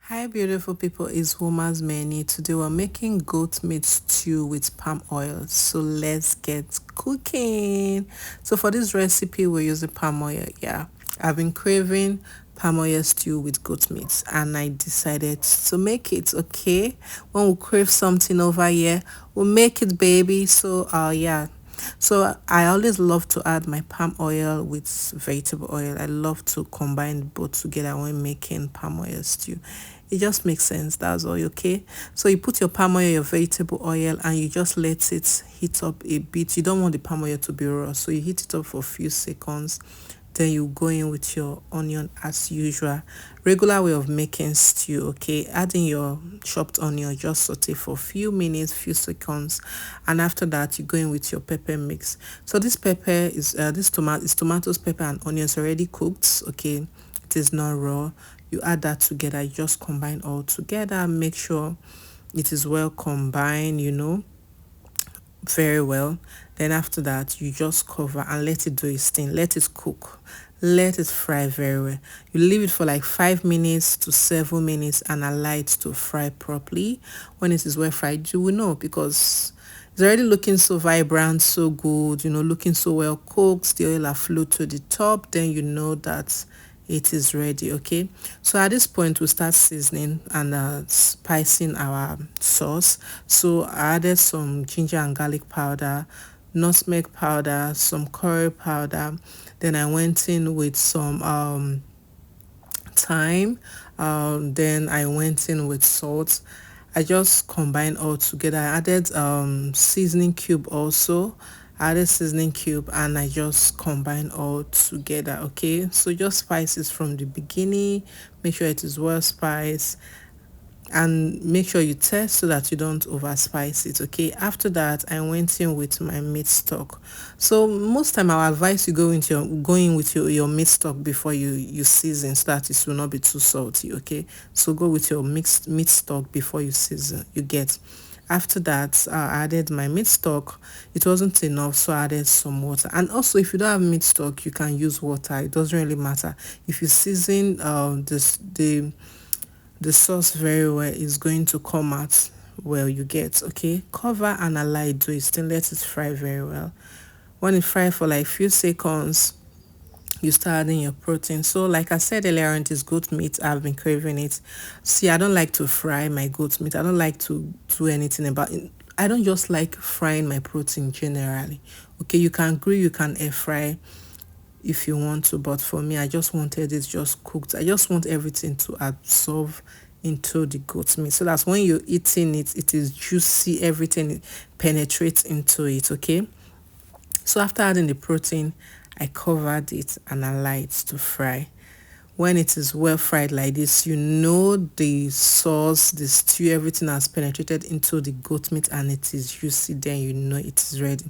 Hi beautiful people, it's Woman's Menu. Today we're making goat meat stew with palm oil. So let's get cooking. So for this recipe we're using palm oil. Yeah, I've been craving palm oil stew with goat meat and I decided to make it. Okay, when we crave something over here, we'll make it, baby. So yeah, so I always love to add my palm oil with vegetable oil. I love to combine both together when making palm oil stew. It just makes sense. That's all. Okay, so you put your palm oil, your vegetable oil, and you just let it heat up a bit. You don't want the palm oil to be raw, so you heat it up for a few seconds. Then you go in with your onion as usual. Regular way of making stew. Okay, adding your chopped onion, just saute for a few minutes, few seconds, and after that you go in with your pepper mix. So this pepper is this tomato is tomatoes, pepper, and onions already cooked. Okay, it is not raw. You add that together. You just combine all together. Make sure it is well combined. Very well. Then after that you just cover and let it do its thing. Let it cook, let it fry very well. You leave it for like 5 minutes to 7 minutes and allow it to fry properly. When it is well fried, you will know because it's already looking so vibrant, so good, looking so well cooked. The oil have flowed to the top. Then you know that it is ready. Okay, so at this point we'll start seasoning and spicing our sauce. So I added some ginger and garlic powder, nutmeg powder, some curry powder. Then I went in with some thyme. Then I went in with salt. I just combined all together. I added seasoning cube also. I added seasoning cube and I just combine all together. Okay, so just spices from the beginning. Make sure it is well spiced and make sure you test so that you don't overspice it. Okay, after that I went in with my meat stock. So most time I advise you going with your meat stock before you season so that it will not be too salty. Okay, so go with your mixed meat stock before you season. You get. After that, I added my meat stock. It wasn't enough, so I added some water. And also, if you don't have meat stock, you can use water. It doesn't really matter. If you season the sauce very well, is going to come out well. You get. Okay, cover and allow it do its thing. Let it fry very well. When it fry for like few seconds, you start adding your protein. So like I said earlier on, this goat meat, I've been craving it. See, I don't like to fry my goat meat. I don't like to do anything about it. I don't just like frying my protein generally. Okay, you can grill, you can air fry if you want to, but for me I just wanted it just cooked. I just want everything to absorb into the goat meat so that when you're eating it, it is juicy, everything penetrates into it. Okay, so after adding the protein, I covered it and allowed it to fry. When it is well fried like this, you know the sauce, the stew, everything has penetrated into the goat meat and it is juicy. Then you know it is ready.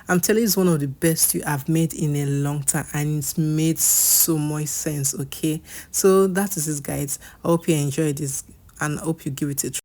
I'm telling you, it's one of the best you have made in a long time and it's made so much sense. Okay, so that is it, guys. I hope you enjoyed this and I hope you give it a try.